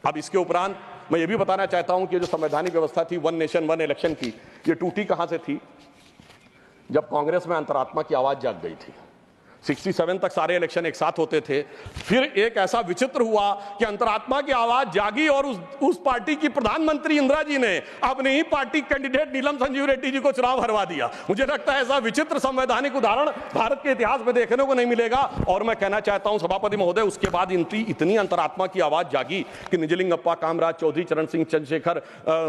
अब इसके उपरांत मैं ये भी बताना चाहता हूं कि जो संवैधानिक व्यवस्था थी, वन नेशन वन इलेक्शन की, ये टूटी कहां से थी? जब कांग्रेस में अंतरात्मा की आवाज जाग गई थी। 67 तक सारे इलेक्शन एक साथ होते थे। फिर एक ऐसा विचित्र हुआ कि अंतरात्मा की आवाज जागी और उस पार्टी की प्रधानमंत्री इंदिरा जी ने अपने ही पार्टी कैंडिडेट नीलम संजीव रेड्डी जी को चुनाव हरवा दिया। मुझे लगता है ऐसा विचित्र संवैधानिक उदाहरण भारत के इतिहास में देखने को नहीं मिलेगा। और मैं कहना चाहता हूं सभापति महोदय, उसके बाद इतनी अंतरात्मा की आवाज जागी कि निजलिंगप्पा, कामराज चौधरी, चरण सिंह चंद्रशेखर,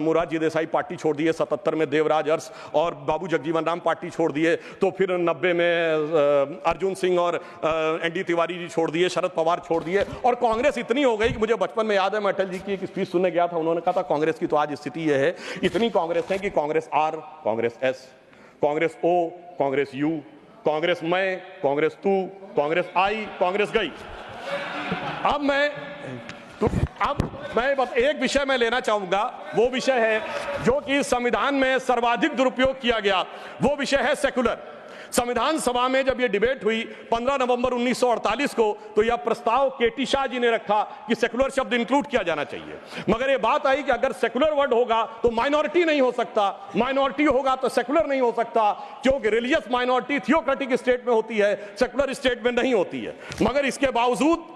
मोरारजी देसाई पार्टी छोड़ दिए, 77 में देवराज अरस और बाबू जगजीवन राम पार्टी छोड़ दिए, तो फिर 90 में अर्जुन सिंह और एनडी तिवारी जी छोड़ दिए, शरद पवार छोड़ दिए, और कांग्रेस इतनी हो गई कि मुझे बचपन में याद है, मैं अटल जी की एक स्पीच सुनने गया था, उन्होंने कहा था कांग्रेस की तो आज स्थिति यह है, इतनी कांग्रेस है कि Congress R, Congress S, Congress O, Congress U, Congress मैं, कांग्रेस तू, कांग्रेस आई, कांग्रेस गई। अब मैं एक विषय में लेना चाहूंगा, वो विषय है जो कि संविधान में सर्वाधिक दुरुपयोग किया गया, वो विषय है सेकुलर। संविधान सभा में जब यह डिबेट हुई 15 नवंबर 1948 को, तो यह प्रस्ताव केटी शाह जी ने रखा कि सेकुलर शब्द इंक्लूड किया जाना चाहिए। मगर यह बात आई कि अगर सेकुलर वर्ड होगा तो माइनॉरिटी नहीं हो सकता, माइनॉरिटी होगा तो सेकुलर नहीं हो सकता, क्योंकि रिलीजियस माइनॉरिटी थियोक्रेटिक स्टेट में होती है, सेकुलर स्टेट में नहीं होती है। मगर इसके बावजूद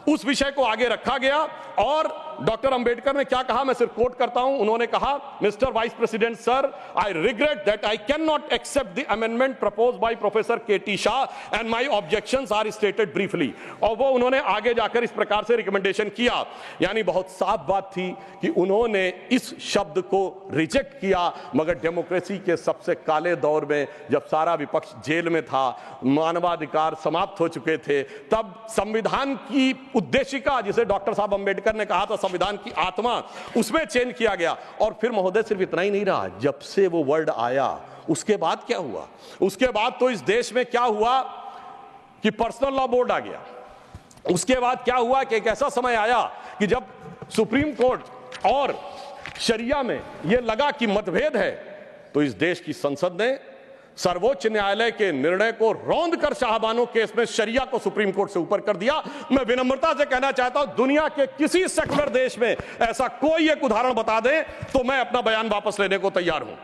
उस विषय को आगे रखा गया और डॉक्टर अंबेडकर ने क्या कहा, मैं सिर्फ कोट करता हूं, उन्होंने कहा, mister vice president sir, I regret that I can not accept the amendment proposed by professor K T Shah and my objections are stated briefly. और वो उन्होंने आगे जाकर इस प्रकार से रिकमेंडेशन किया। यानी बहुत साफ बात थी कि उन्होंने इस शब्द को रिजेक्ट किया। मगर डेमोक्रेसी के सबसे काले दौर में, जब सारा विपक्ष जेल में था, मानवाधिकार समाप्त हो चुके थे, तब संविधान की उद्देशिका, जिसे डॉक्टर साहब अंबेडकर ने कहा था संविधान की आत्मा, उसमें चेंज किया गया। और फिर महोदय सिर्फ इतना ही नहीं रहा, जब से वो वर्ड आया उसके बाद क्या हुआ? उसके बाद तो इस देश में क्या हुआ कि पर्सनल लॉ बोर्ड आ गया। उसके बाद क्या हुआ कि एक ऐसा समय आया कि जब सुप्रीम कोर्ट और शरिया में यह लगा कि मतभेद है, तो इस देश की संसद ने सर्वोच्च न्यायालय के निर्णय को रौंद कर शाहबानो केस में शरिया को सुप्रीम कोर्ट से ऊपर कर दिया। मैं विनम्रता से कहना चाहता हूं, दुनिया के किसी सेकुलर देश में ऐसा कोई एक उदाहरण बता दें तो मैं अपना बयान वापस लेने को तैयार हूं।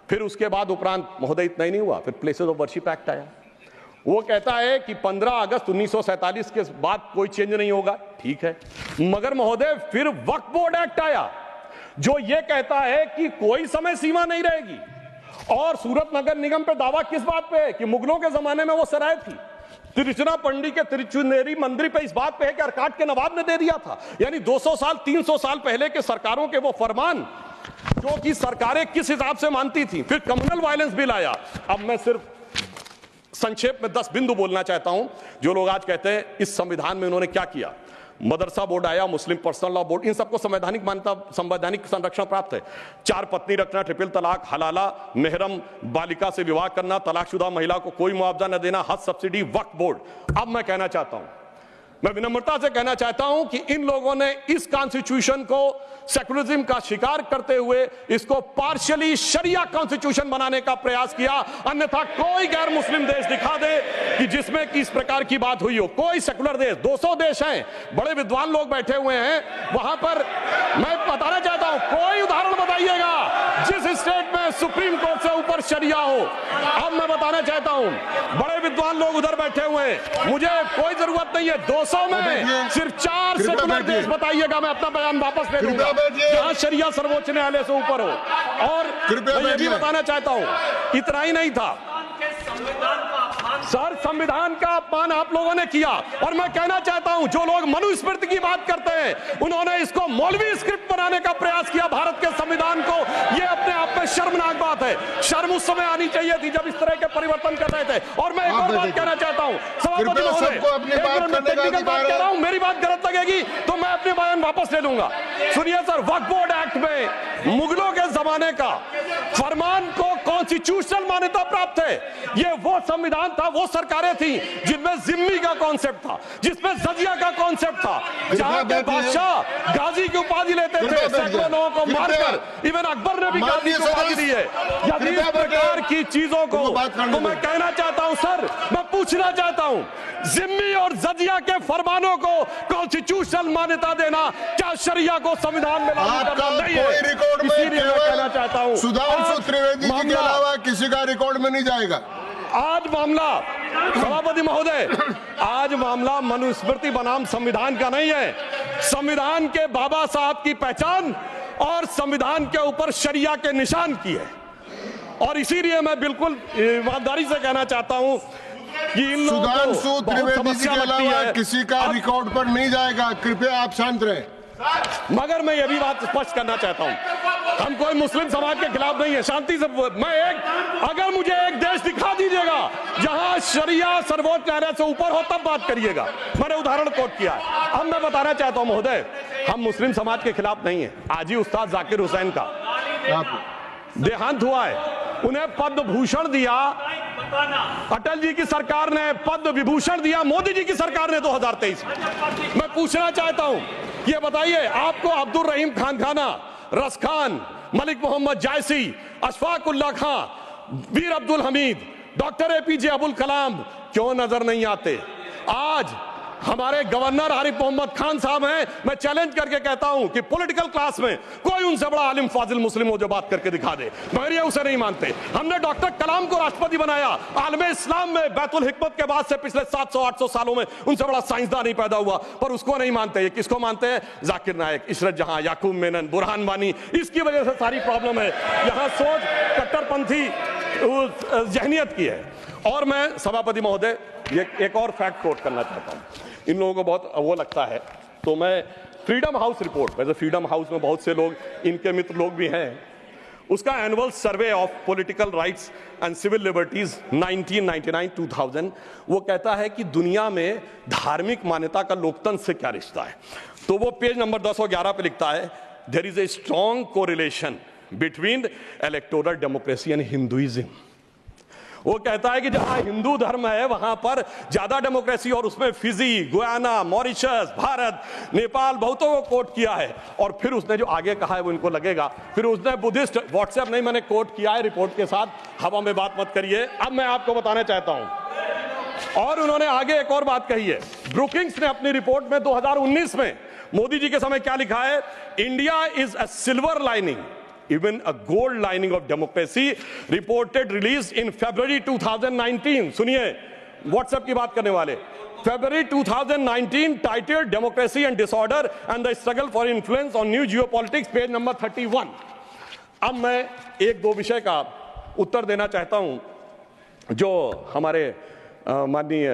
फिर उसके बाद उपरांत महोदय इतना ही नहीं हुआ, फिर प्लेसेस ऑफ वर्शिप एक्ट आया। वो कहता है कि 15 अगस्त 1947 के बाद कोई चेंज नहीं होगा, ठीक है। मगर महोदय फिर वक्फ बोर्ड एक्ट आया, जो ये कहता है कि कोई समय सीमा नहीं रहेगी। और सूरत नगर निगम पे दावा किस बात पे है कि मुगलों के जमाने में वो सराय थी। तिरुचिरापल्ली के तिरुचुनेरी मंदिर पे इस बात पे है कि अरकाट के नवाब ने दे दिया था। यानी 200 साल 300 साल पहले के सरकारों के वो फरमान, जो कि सरकारें किस हिसाब से मानती थी। फिर कम्युनल वायलेंस बिल आया। अब मैं सिर्फ संक्षेप में 10 बिंदु बोलना चाहता हूं। जो लोग आज कहते हैं इस संविधान में उन्होंने क्या किया, मदरसा बोर्ड आया, मुस्लिम पर्सनल लॉ बोर्ड, इन सबको संवैधानिक मान्यता, संवैधानिक संरक्षण प्राप्त है। 4 पत्नी रखना, ट्रिपल तलाक, हलाला, मेहरम बालिका से विवाह करना, तलाकशुदा महिला को कोई मुआवजा न देना, हज सब्सिडी, वक्फ बोर्ड। अब मैं कहना चाहता हूं, मैं विनम्रता से कहना चाहता हूं कि इन लोगों ने इस कॉन्स्टिट्यूशन को सेकुलरिज्म का शिकार करते हुए इसको पार्शियली शरिया कॉन्स्टिट्यूशन बनाने का प्रयास किया। अन्यथा कोई गैर मुस्लिम देश दिखा दे कि जिसमें कि इस प्रकार की बात हुई हो, कोई सेकुलर देश, 200 देश हैं, बड़े विद्वान लोग बैठे हुए हैं वहां पर। मैं बताना चाहता हूं, कोई उदाहरण बताइएगा जिस स्टेट में सुप्रीम कोर्ट से ऊपर शरिया हो। अब मैं बताना चाहता हूं, बड़े विद्वान लोग उधर बैठे हुए हैं, मुझे कोई जरूरत नहीं है 200 में सिर्फ 4 सेकुलर देश बताइएगा, मैं अपना बयान वापस ले लूंगा जहां शरिया सर्वोच्च न्यायालय से ऊपर हो। और मैं ये भी बताना चाहता हूं, इतना ही नहीं था सर, संविधान का अपमान आप लोगों ने किया। और मैं कहना चाहता हूं, जो लोग मनुस्मृति की बात करते हैं, उन्होंने इसको मौलवी स्क्रिप्ट बनाने का प्रयास किया भारत के संविधान को। यह अपने आप में शर्मनाक बात है। शर्म उस समय आनी चाहिए थी जब इस तरह के परिवर्तन कर रहे थे। और मैं एक और बात कहना चाहता हूं, सभापति महोदय, टेक्निकल बात कह रहा हूं, मेरी बात गलत लगेगी तो मैं अपने बयान वापस ले लूंगा। सुनिए सर, वक्फ बोर्ड एक्ट में मुगलों के जमाने का फरमान को कॉन्स्टिट्यूशनल मान्यता प्राप्त है। यह वो संविधान था, वो सरकारें थी जिनमें जिम्मी का कॉन्सेप्ट था, जिसमें जजिया का कॉन्सेप्ट था, जहां के बादशाह गाजी के की उपाधि लेते थे, सैकड़ों लोगों को मारकर। इवन अकबर ने भी गाजी की उपाधि दी है। यदि इस प्रकार की चीजों को तो मैं कहना चाहता हूं सर, मैं पूछना चाहता हूं, जिम्मी और जजिया के फरमानों को कॉन्स्टिट्यूशनल मान्यता देना क्या शरिया को संविधान में लागू करना नहीं है? इसीलिए मैं कहना चाहता हूं सुधांशु त्रिवेदी जी के अलावा किसी का रिकॉर्ड में नहीं जाएगा। आज मामला, सभापति महोदय, आज मामला मनुस्मृति बनाम संविधान का नहीं है। संविधान के बाबा साहब की पहचान और संविधान के ऊपर शरिया के निशान की है। और इसीलिए मैं बिल्कुल ईमानदारी से कहना चाहता हूं कि इन लोगों को सुधांशु त्रिवेदी जी के अलावा किसी का रिकॉर्ड पर नहीं जाएगा। कृपया आप शांत रहें। मगर मैं यह भी बात स्पष्ट करना चाहता हूं, हम कोई मुस्लिम समाज के खिलाफ नहीं है। शांति से अगर मुझे एक देश दिखा दीजिएगा जहां शरिया सर्वोच्च न्यायालय से ऊपर हो तब बात करिएगा। मैंने उदाहरण कोट किया। अब मैं बताना चाहता हूं महोदय, हम मुस्लिम समाज के खिलाफ नहीं है। आज ही उस्ताद जाकिर हुसैन का देहांत हुआ है, उन्हें पद्म भूषण दिया, अटल जी की सरकार ने पद्म विभूषण दिया, मोदी जी की सरकार ने 2023 में। मैं पूछना चाहता हूं, ये बताइए आपको अब्दुल रहीम खान खाना, रस खान, मलिक मोहम्मद जायसी, अशफाक उल्लाह खान, वीर अब्दुल हमीद, डॉक्टर एपीजे अब्दुल कलाम क्यों नजर नहीं आते? आज हमारे गवर्नर आरिफ मोहम्मद खान साहब हैं। मैं चैलेंज करके कहता हूं कि पॉलिटिकल क्लास में कोई उनसे बड़ा आलिम फाजिल मुस्लिम हो जो बात करके दिखा दे, मगर ये उसे नहीं मानते। हमने डॉक्टर कलाम को राष्ट्रपति बनाया। आलमे इस्लाम में बैतुल हिकमत के बाद से पिछले 700-800 सालों में उनसे बड़ा साइंसदान नहीं पैदा हुआ, पर उसको नहीं मानते। ये किसको मानते हैं? जाकिर नायक, इशरत जहां, याकूब मेनन, बुरहान वानी। इसकी वजह से सारी प्रॉब्लम है। यहां सोच कट्टरपंथी जहनियत की है। और मैं सभापति महोदय ये एक और फैक्ट कोट करना चाहता हूं। इन लोगों को बहुत वो लगता है, तो मैं फ्रीडम हाउस रिपोर्ट, वैसे फ्रीडम हाउस में बहुत से लोग इनके मित्र लोग भी हैं, उसका annual survey of political rights and civil liberties 1999-2000 वो कहता है कि दुनिया में धार्मिक मान्यता का लोकतंत्र से क्या रिश्ता है। तो वो पेज नंबर 211 पे लिखता है, there is a strong correlation between electoral democracy and Hinduism. वो कहता है कि जहां हिंदू धर्म है वहां पर ज्यादा डेमोक्रेसी, और उसमें Fiji, Guyana, Mauritius, Bharat, Nepal बहुतों को कोट किया है। और फिर उसने जो आगे कहा है वो इनको लगेगा। फिर उसने बुद्धिस्ट, व्हाट्सएप नहीं, मैंने कोट किया है रिपोर्ट के साथ, हवा में बात मत करिए। अब मैं आपको बताना चाहता हूं, और उन्होंने आगे एक और बात कही है। ब्रुकिंग्स ने अपनी रिपोर्ट में 2019 में मोदी जी के समय क्या लिखा है? India is a silver lining, even a gold lining of democracy, reported released in February 2019। सुनिए, व्हाट्सएप की बात करने वाले, February 2019 titled Democracy and Disorder and the Struggle for Influence on New Geopolitics, page number 31। अब मैं एक दो विषय का उत्तर देना चाहता हूं जो हमारे माननीय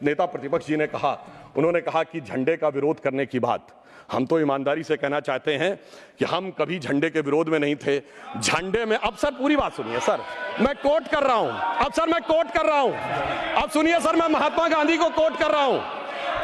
नेता प्रतिपक्ष जी ने कहा। उन्होंने कहा कि झंडे का विरोध करने की बात, हम तो ईमानदारी से कहना चाहते हैं कि हम कभी झंडे के विरोध में नहीं थे। झंडे में, अब सर पूरी बात सुनिए सर, मैं कोट कर रहा हूं, अब सर मैं कोट कर रहा हूं, अब सुनिए सर, मैं महात्मा गांधी को कोट कर रहा हूं।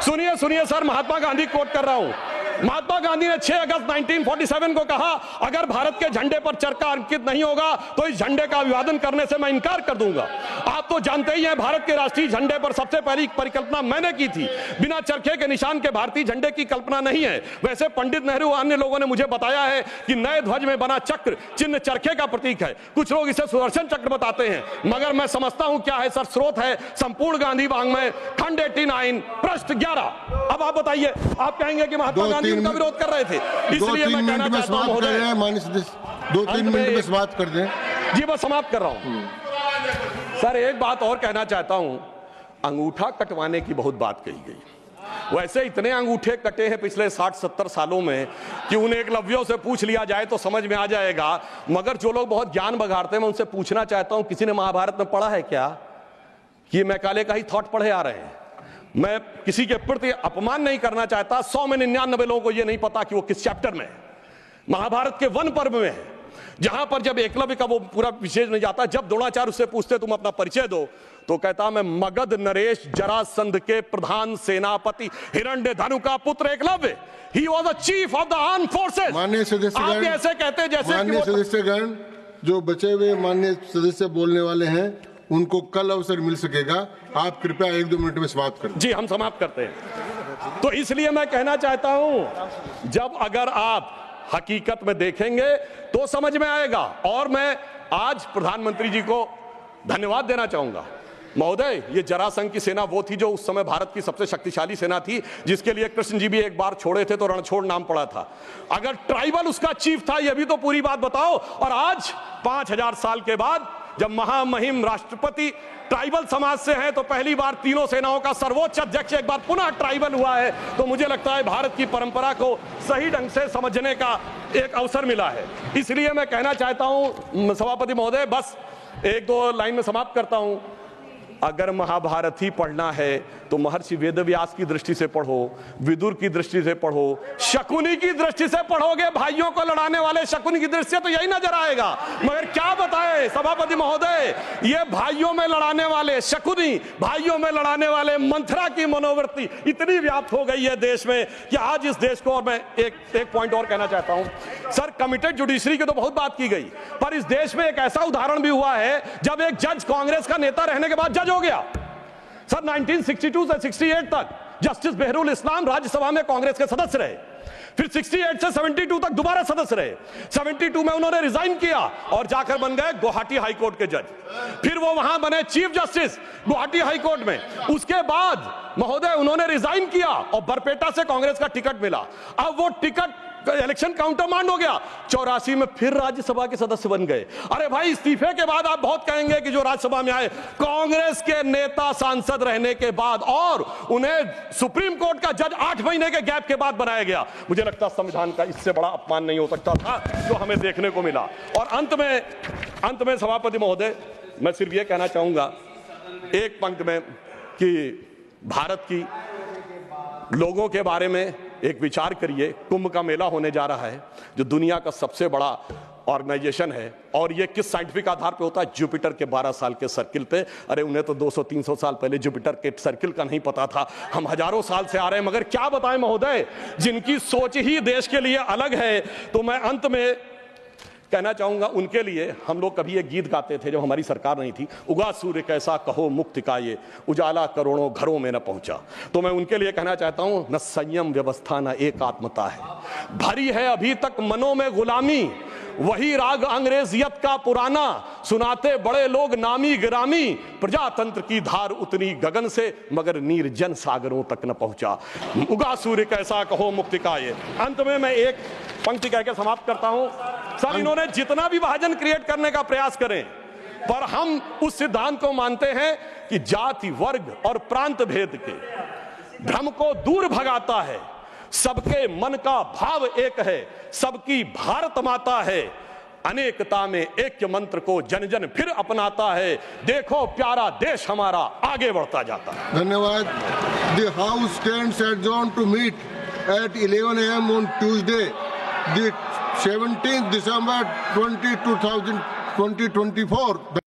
सुनिए सर, महात्मा गांधी कोट कर रहा हूं। महात्मा गांधी ने 6 अगस्त 1947 को कहा, अगर भारत के झंडे पर चरखा अंकित नहीं होगा तो इस झंडे का अभिवादन करने से मैं इनकार कर दूंगा। आप तो जानते ही हैं, भारत के राष्ट्रीय झंडे पर सबसे पहली परिकल्पना मैंने की थी। बिना चरखे के निशान के भारतीय झंडे की कल्पना नहीं है। वैसे पंडित नेहरू और अन्य लोगों ने मुझे बताया है कि नए ध्वज में बना चक्र चिन्ह चरखे का प्रतीक है। कुछ लोग इसे सुदर्शन चक्र बताते हैं, मगर मैं समझता हूं क्या है सर, स्रोत है संपूर्ण गांधी वाङ्मय, खंड 89, पृष्ठ 11। अब आप बताइए, आप कहेंगे कि महात्मा गांधी उनका विरोध कर रहे थे, इसलिए मैं कहना चाहता हूं महोदय, 2-3 मिनट में समाप्त कर दें। जी मैं समाप्त कर रहा हूं सर। एक बात और कहना चाहता हूं, अंगूठा कटवाने की बहुत बात कही गई। वैसे इतने अंगूठे कटे हैं पिछले 60-70 सालों में कि उन्हें एकलव्यों से पूछ लिया जाए तो समझ में आ जाएगा। मगर जो लोग बहुत ज्ञान बघाड़ते हैं, मैं उनसे पूछना चाहता हूं, किसी ने महाभारत में पढ़ा है क्या कि मैकाले का ही थॉट पढ़े आ रहे हैं? मैं किसी के प्रति अपमान नहीं करना चाहता। 100 में 99 लोगों को यह नहीं पता कि वो किस चैप्टर में है। महाभारत के वन पर्व में है, जहां पर जब एकलव्य का वो पूरा विशेष नहीं जाता, जब द्रोणाचार्य उससे पूछते तुम अपना परिचय दो, तो कहता मैं मगध नरेश जरासंध के प्रधान सेनापति हिरण्यधनु का पुत्र Eklavya. He was the chief of the armed forces. माननीय सदस्यगण, ऐसे कहते जैसे माननीय सदस्यगण, जो बचे हुए माननीय सदस्य बोलने वाले हैं उनको कल अवसर मिल सकेगा। आप कृपया 1-2 मिनट में समाप्त करें। जी हम समाप्त करते हैं। तो इसलिए मैं कहना चाहता हूं, जब अगर आप हकीकत में देखेंगे तो समझ में आएगा। और मैं आज प्रधानमंत्री जी को धन्यवाद देना चाहूंगा। महोदय, ये जरासंध की सेना वो थी जो उस समय भारत की सबसे शक्तिशाली सेना थी, जिसके लिए कृष्ण जी भी एक बार छोड़े थे तो रणछोड़ नाम पड़ा था। अगर ट्राइबल उसका चीफ था, ये भी तो पूरी बात बताओ। और आज 5000 साल के बाद जब महामहिम राष्ट्रपति ट्राइबल समाज से हैं, तो पहली बार तीनों सेनाओं का सर्वोच्च अध्यक्ष एक बार पुनः ट्राइबल हुआ है। तो मुझे लगता है भारत की परंपरा को सही ढंग से समझने का एक अवसर मिला है। इसलिए मैं कहना चाहता हूं सभापति महोदय, बस एक दो लाइन में समाप्त करता हूं। अगर महाभारत ही पढ़ना है तो महर्षि वेदव्यास की दृष्टि से पढ़ो, विदुर की दृष्टि से पढ़ो, शकुनी की दृष्टि से पढ़ोगे, भाइयों को लड़ाने वाले शकुनी की दृष्टि से, तो यही नजर आएगा। मगर क्या बताएं सभापति महोदय, ये भाइयों में लड़ाने वाले शकुनी, भाइयों में लड़ाने वाले मंथरा की मनोवृत्ति इतनी व्याप्त हो गई है देश में कि आज इस देश को, और मैं एक पॉइंट और कहना चाहता हूं सर, कमिटेड जुडिशरी की तो बहुत बात की गई, पर इस देश में एक ऐसा उदाहरण भी हुआ है जब एक जज कांग्रेस का नेता रहने के बाद जज हो गया। सर 1962 से 68 तक जस्टिस बेहरुल इस्लाम राज्यसभा में कांग्रेस के सदस्य रहे, फिर 68 से 72 तक दोबारा सदस्य रहे। 72 में उन्होंने रिजाइन किया और जाकर बन गए गुवाहाटी हाईकोर्ट के जज। फिर वो वहां बने चीफ जस्टिस गुवाहाटी हाईकोर्ट में। उसके बाद महोदय उन्होंने रिजाइन किया और बरपेटा से कांग्रेस का टिकट मिला। अब वो टिकट इलेक्शन काउंटरमांड हो गया, 84 में फिर राज्यसभा के सदस्य बन गए। अरे भाई, इस्तीफे के बाद आप बहुत कहेंगे कि जो राज्यसभा में आए कांग्रेस के नेता सांसद रहने के बाद, और उन्हें सुप्रीम कोर्ट का जज 8 महीने के गैप के बाद बनाया गया। मुझे लगता संविधान का इससे बड़ा अपमान नहीं हो सकता था जो हमें देखने को मिला। और अंत में सभापति महोदय, मैं सिर्फ यह कहना चाहूंगा एक पंक्ति में कि भारत की लोगों के बारे में एक विचार करिए। कुंभ का मेला होने जा रहा है, जो दुनिया का सबसे बड़ा ऑर्गेनाइजेशन है, और ये किस साइंटिफिक आधार पे होता है? जुपिटर के 12 साल के सर्किल पे। अरे उन्हें तो 200-300 साल पहले जुपिटर के सर्किल का नहीं पता था, हम हजारों साल से आ रहे हैं। मगर क्या बताएं महोदय, जिनकी सोच ही देश के लिए अलग है। तो मैं अंत में कहना चाहूंगा, उनके लिए हम लोग कभी एक गीत गाते थे जब हमारी सरकार नहीं थी, उगा सूर्य कैसा कहो मुक्ति का ये, उजाला करोड़ों घरों में न पहुंचा। तो मैं उनके लिए कहना चाहता हूं, न संयम व्यवस्था न एकात्मता है, भरी है अभी तक मनों में गुलामी, वही राग अंग्रेजियत का पुराना, सुनाते बड़े लोग नामी गिरामी, प्रजातंत्र की धार उतनी गगन से मगर निर्जन सागरों तक न पहुंचा। उगा सूर्य कैसा कहो मुक्ति का ये। अंत में मैं एक पंक्ति कहकर समाप्त करता हूं। सर, इन्होंने जितना भी विभाजन क्रिएट करने का प्रयास करें, पर हम उस सिद्धांत को मानते हैं कि जाति, वर्ग और प्रांत भेद के भ्रम को दूर भगाता है। सबके मन का भाव एक है, सबकी भारत माता है, अनेकता में ऐक्य मंत्र को जन जन फिर अपनाता है। देखो प्यारा देश हमारा आगे बढ़ता जाता है। धन्यवाद। The House stands adjourned to meet at 11 AM on Tuesday, the 17th December 2024.